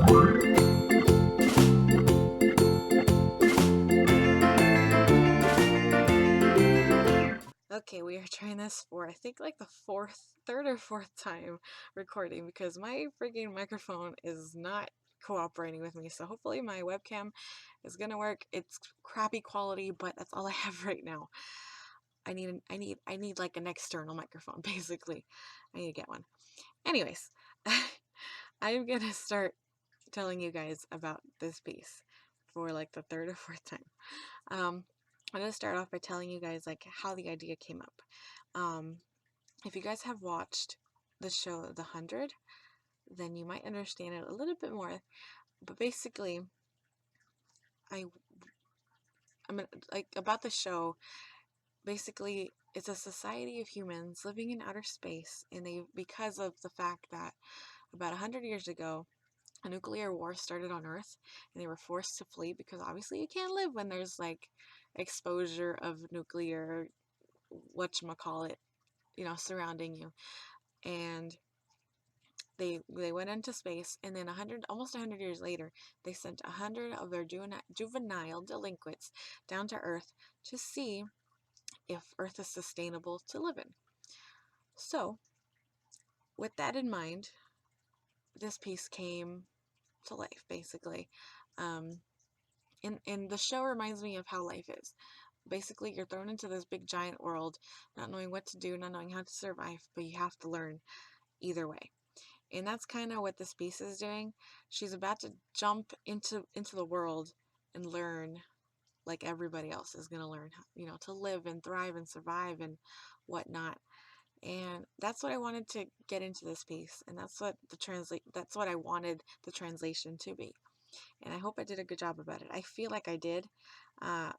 Okay, we are trying this for I think like the third or fourth time recording because my freaking microphone is not cooperating with me. So hopefully my webcam is gonna work. It's crappy quality, but that's all I have right now. I need like an external microphone basically. I need to get one. Anyways, I am gonna start telling you guys about this piece for like the third or fourth time. I'm gonna start off by telling you guys like how the idea came up. If you guys have watched the show The100, then you might understand it a little bit more. But basically, I I'm like about the show. Basically, it's a society of humans living in outer space, and they because of the fact that about 100 years ago, a nuclear war started on Earth, and they were forced to flee because obviously you can't live when there's like exposure of nuclear whatchamacallit, surrounding you. And they went into space, and then almost 100 years later, they sent 100 of their juvenile delinquents down to Earth to see if Earth is sustainable to live in. So, with that in mind, this piece came to life, basically. Um, and the show reminds me of how life is. Basically, you're thrown into this big giant world, not knowing what to do, not knowing how to survive, but you have to learn either way. And that's kind of what this piece is doing. She's about to jump into the world and learn like everybody else is going to learn, to live and thrive and survive and whatnot. And that's what I wanted to get into this piece, and that's what I wanted the translation to be. And I hope I did a good job about it. I feel like I did, uh,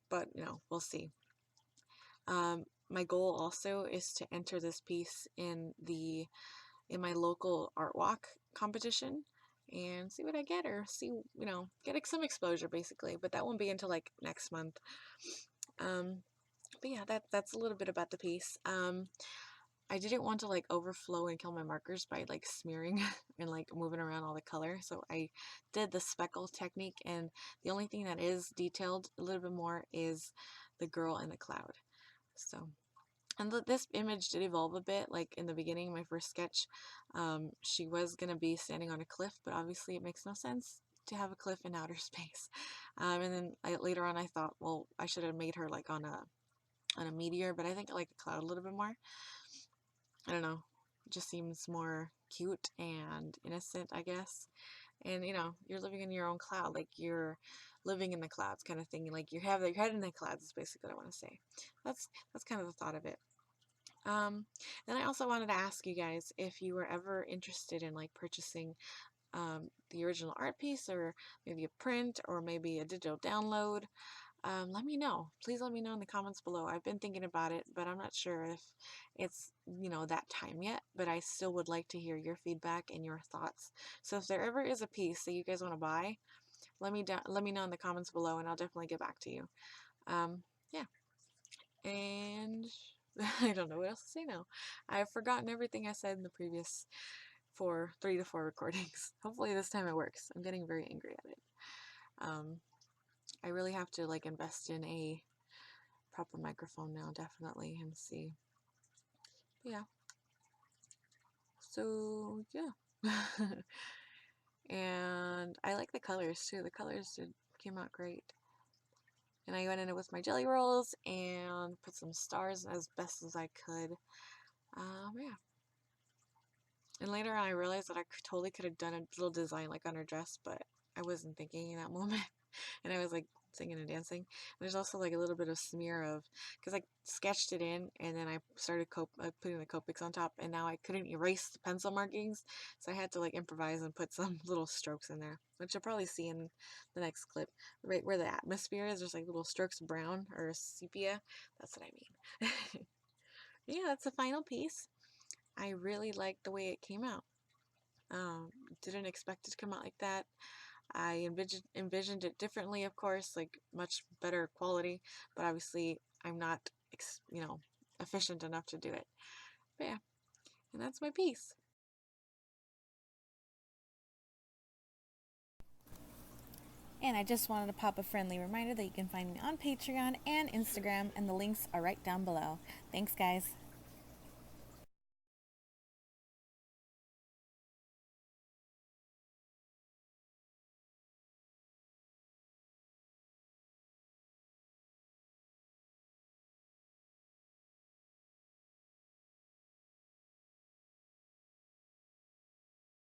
but we'll see. My goal also is to enter this piece in my local art walk competition and see what I get, or see, get some exposure basically. But that won't be until like next month. But yeah, that's a little bit about the piece. I didn't want to like overflow and kill my markers by like smearing and like moving around all the color, so I did the speckle technique, and the only thing that is detailed a little bit more is the girl in the cloud. So, and this image did evolve a bit. Like in the beginning, my first sketch, she was gonna be standing on a cliff, but obviously it makes no sense to have a cliff in outer space. And then later on, I thought, well, I should have made her like on a meteor, but I think I like the cloud a little bit more. I don't know, it just seems more cute and innocent, I guess. And you're living in your own cloud, like you're living in the clouds kind of thing. Like you have your head in the clouds is basically what I want to say. That's kind of the thought of it. Then I also wanted to ask you guys if you were ever interested in like purchasing the original art piece, or maybe a print, or maybe a digital download. Let me know. Please let me know in the comments below. I've been thinking about it, but I'm not sure if it's, that time yet, but I still would like to hear your feedback and your thoughts. So if there ever is a piece that you guys want to buy, let me know in the comments below, and I'll definitely get back to you. Yeah. And I don't know what else to say now. I've forgotten everything I said in the previous 3 to 4 recordings. Hopefully this time it works. I'm getting very angry at it. I really have to like invest in a proper microphone now, definitely, and see. But yeah. So yeah. And I like the colors too. The colors came out great. And I went in it with my jelly rolls and put some stars as best as I could. Yeah. And later on, I realized that I totally could have done a little design like on her dress, but I wasn't thinking in that moment. And I was like singing and dancing. There's also like a little bit of smear of, because I sketched it in, and then I started putting the Copics on top, and now I couldn't erase the pencil markings, so I had to like improvise and put some little strokes in there, which you'll probably see in the next clip. Right where the atmosphere is, there's like little strokes of brown or sepia. That's what I mean. Yeah, that's the final piece. I really liked the way it came out. Didn't expect it to come out like that. I envisioned it differently, of course, like much better quality, but obviously I'm not, efficient enough to do it. But yeah, and that's my piece. And I just wanted to pop a friendly reminder that you can find me on Patreon and Instagram, and the links are right down below. Thanks, guys.